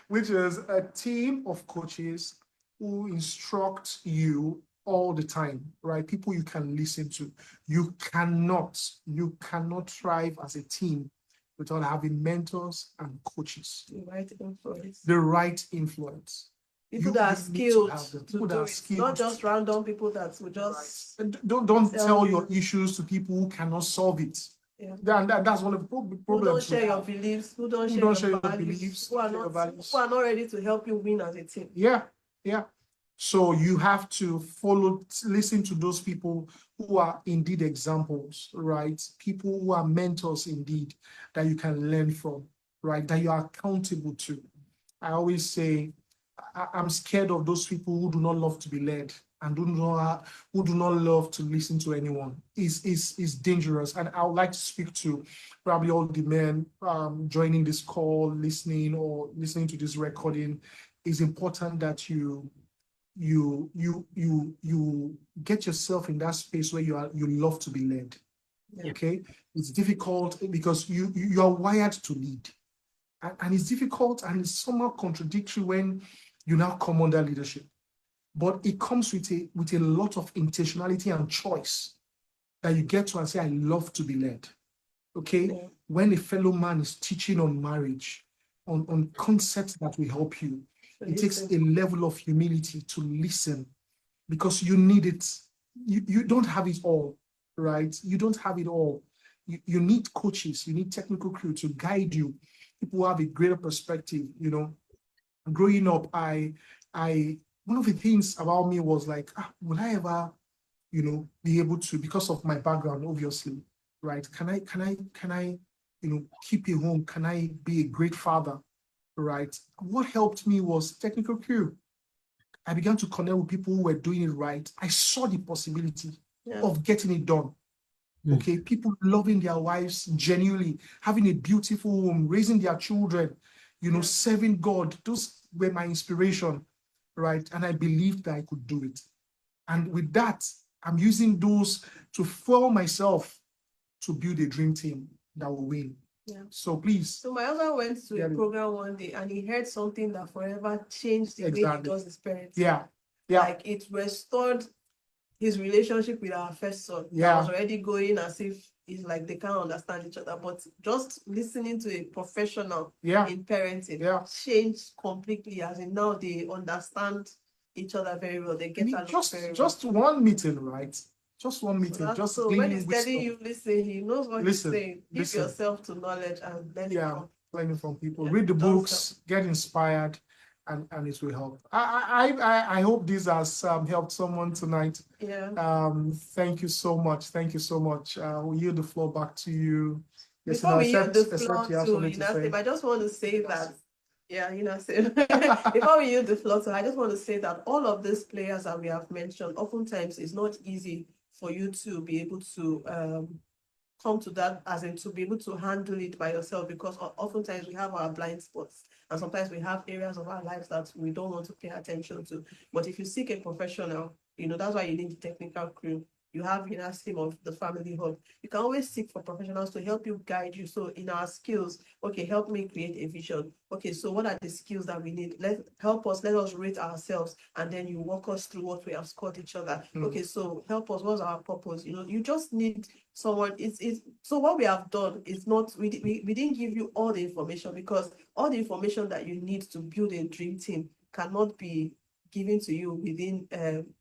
which is a team of coaches who instruct you all the time, right? People you can listen to. You cannot thrive as a team without having mentors and coaches. The right influence. People that are skilled to do it, not just random people that will just don't tell your issues to people who cannot solve it. Yeah. That's one of the problems. Who don't share your beliefs, who don't share your beliefs, who are not ready to help you win as a team. Yeah. So you have to listen to those people who are indeed examples, right? People who are mentors indeed that you can learn from, right? That you are accountable to. I always say, I'm scared of those people who do not love to be led and who do not love to listen to anyone. Is dangerous. And I would like to speak to probably all the men joining this call, listening to this recording. It's important that you get yourself in that space where you love to be led. Yeah. Okay, it's difficult because you are wired to lead, and it's difficult and it's somewhat contradictory when you now come under leadership. But it comes with a lot of intentionality and choice that you get to and say, I love to be led. Okay? Yeah. When a fellow man is teaching on marriage, on concepts that will help you, it takes a level of humility to listen because you need it. You don't have it all, right? You don't have it all. You need coaches, you need technical crew to guide you. People who have a greater perspective, Growing up, I one of the things about me was like, will I ever, be able to, because of my background, obviously, right? Can I, keep a home? Can I be a great father? right? What helped me was technical crew. I began to connect with people who were doing it right. I saw the possibility of getting it done. Okay, people loving their wives genuinely, having a beautiful home, raising their children, serving God. Those were my inspiration, right? And I believed that I could do it. And with that, I'm using those to fuel myself to build a dream team that will win. Yeah. So please. So my husband went to a program one day and he heard something that forever changed the way he does his parents. Yeah. Like it restored his relationship with our first son. That was already going as if it's like they can't understand each other. But just listening to a professional in parenting changed completely, as in now they understand each other very well. They get along very well. Just one meeting, right? Just one meeting. So when he's telling you, listen, he knows what he's saying. Give yourself to knowledge and learning from people. Read the books, get inspired, and it will help. I hope this has helped someone tonight. Thank you so much. Thank you so much. We'll yield the floor back to you. Before we yield the floor to Yinasim, I just want to say that before we yield the floor to, I just want to say that all of these players that we have mentioned, oftentimes it's not easy for you to be able to come to that, as in to be able to handle it by yourself, because oftentimes we have our blind spots and sometimes we have areas of our lives that we don't want to pay attention to. But if you seek a professional, that's why you need the technical crew. You have Yinasim of the Family Hub. You can always seek for professionals to help you, guide you. So in our skills, okay, help me create a vision. Okay, so what are the skills that we need? Let us rate ourselves, and then you walk us through what we have scored each other. Okay, so help us, what's our purpose? You just need someone. So what we have done is not, we didn't give you all the information, because all the information that you need to build a dream team cannot be given to you within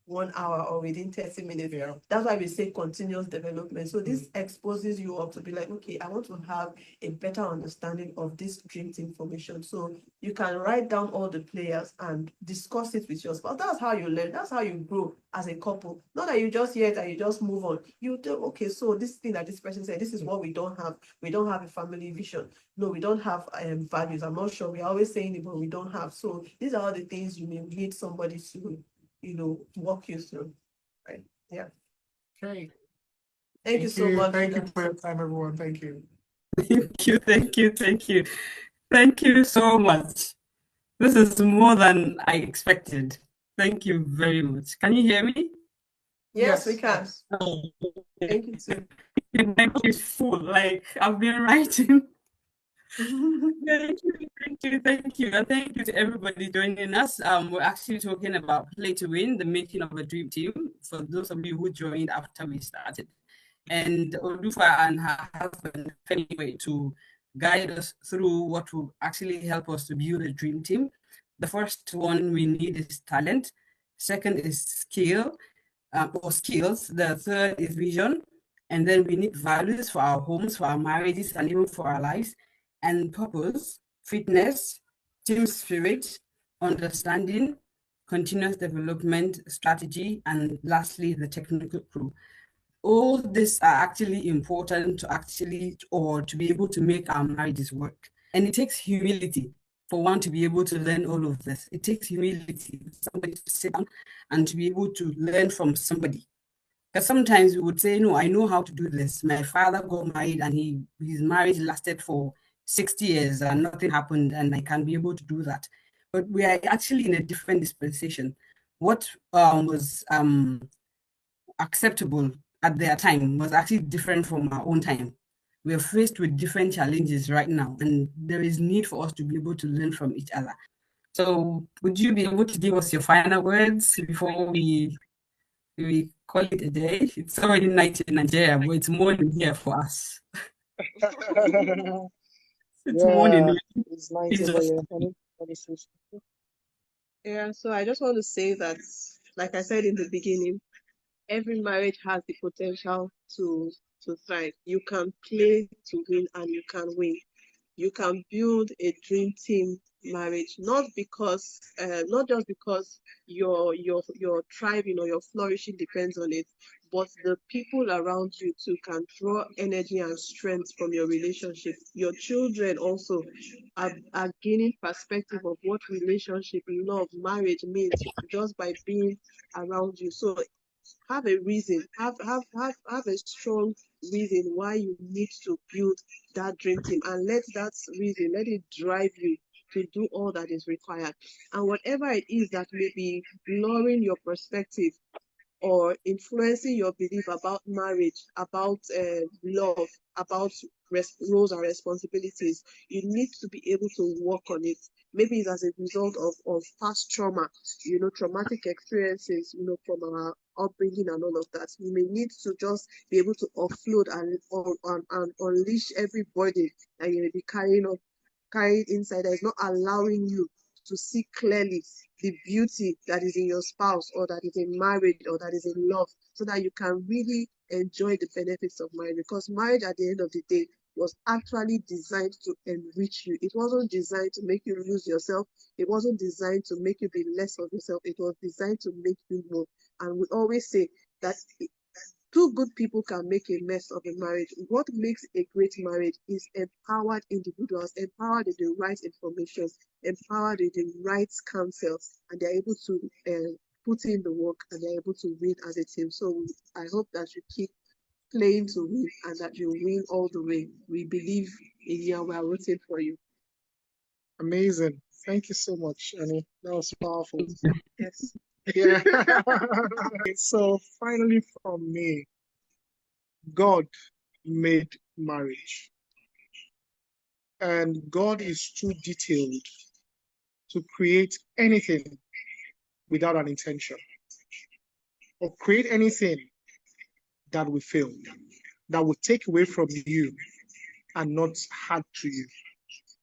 1 hour or within 30 minutes. That's why we say continuous development. So this exposes you up to be like, okay, I want to have a better understanding of this dream team formation. So you can write down all the players and discuss it with your spouse. That's how you learn. That's how you grow as a couple. Not that you just hear it and you just move on. You do, okay, so this thing that this person said, this is what we don't have. We don't have a family vision. No, we don't have values. I'm not sure. We're always saying it, but we don't have. So these are all the things you may need somebody to, walk you through. Right? Yeah. Okay. Thank you so much. Thank you for your time, everyone. Thank you. Thank you. Thank you so much. This is more than I expected. Thank you very much. Can you hear me? Yes, we can. Thank you too. My book is full. Like, I've been writing. Thank you. And thank you to everybody joining us. We're actually talking about Play to Win, the making of a dream team, for those of you who joined after we started. And Odufa and her husband, anyway, to guide us through what will actually help us to build a dream team. The first one we need is talent. Second is skill or skills. The third is vision. And then we need values for our homes, for our marriages, and even for our lives. And purpose, fitness, team spirit, understanding, continuous development, strategy, and lastly, the technical crew. All these are actually important to be able to make our marriages work. And it takes humility for one to be able to learn all of this. It takes humility for somebody to sit down and to be able to learn from somebody. Because sometimes we would say, no, I know how to do this. My father got married and his marriage lasted for 60 years and nothing happened, and I can be able to do that. But we are actually in a different dispensation. What was acceptable at their time was actually different from our own time. We are faced with different challenges right now, and there is need for us to be able to learn from each other. So would you be able to give us your final words before we call it a day? It's already night in Nigeria, but it's morning here for us. It's morning. It's nice over here. Yeah, so I just want to say that, like I said in the beginning, every marriage has the potential to thrive. You can play to win and you can win. You can build a dream team marriage, not just because your thriving or your flourishing depends on it, but the people around you too can draw energy and strength from your relationship. Your children also are gaining perspective of what relationship, love, marriage means just by being around you. So have a reason, have a strong reason why you need to build that dream team, and let that reason, let it drive you to do all that is required. And whatever it is that may be blurring your perspective or influencing your belief about marriage, about love, about roles and responsibilities, you need to be able to work on it. Maybe it's as a result of past trauma, traumatic experiences, from our upbringing and all of that. You may need to just be able to offload and unleash every burden that you may be carrying inside that is not allowing you to see clearly the beauty that is in your spouse, or that is in marriage, or that is in love, so that you can really enjoy the benefits of marriage. Because marriage at the end of the day was actually designed to enrich you. It wasn't designed to make you lose yourself. It wasn't designed to make you be less of yourself. It was designed to make you more. And we always say that two good people can make a mess of a marriage. What makes a great marriage is empowered individuals, empowered with the right information, empowered with the right counsel, and they're able to put in the work, and they're able to win as a team. So I hope that you keep playing to win, and that you win all the way. We believe in you, and we are rooting for you. Amazing. Thank you so much, Annie. That was powerful. Yes. Yeah. So finally from me, God made marriage. And God is too detailed to create anything without an intention, or create anything that will fail, that will take away from you and not add to you.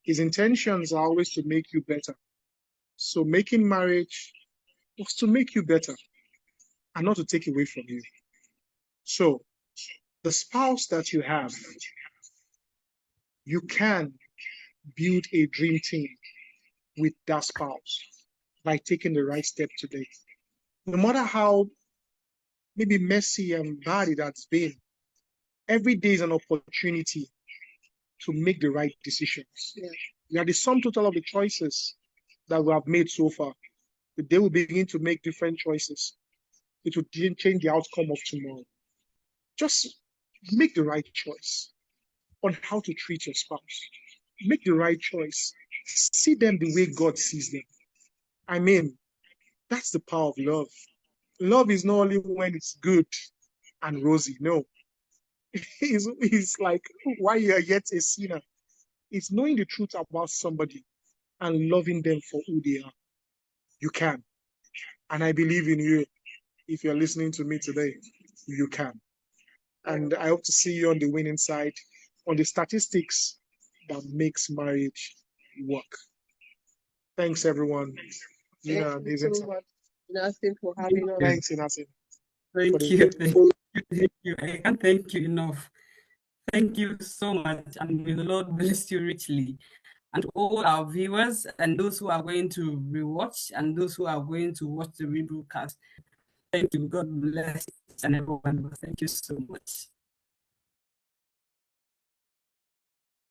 His intentions are always to make you better. So making marriage was to make you better and not to take away from you. So the spouse that you have, you can build a dream team with that spouse by taking the right step today. No matter how maybe messy and bad it has been, every day is an opportunity to make the right decisions. Yeah. We are the sum total of the choices that we have made so far. The day we begin to make different choices, it will change the outcome of tomorrow. Just make the right choice on how to treat your spouse. Make the right choice. See them the way God sees them. I mean, that's the power of love. Love is not only when it's good and rosy. No. It's like why you are yet a sinner. It's knowing the truth about somebody and loving them for who they are. You can. And I believe in you. If you're listening to me today, you can. And I hope to see you on the winning side, on the statistics that makes marriage work. Thanks, everyone. Thank you so much, Yinasim, for having us. Thanks, Yinasim. Thank you. Thank you. I can't thank you enough. Thank you so much, and may the Lord bless you richly. And all our viewers and those who are going to rewatch and those who are going to watch the rebroadcast. Thank you. God bless each and everyone. Thank you so much.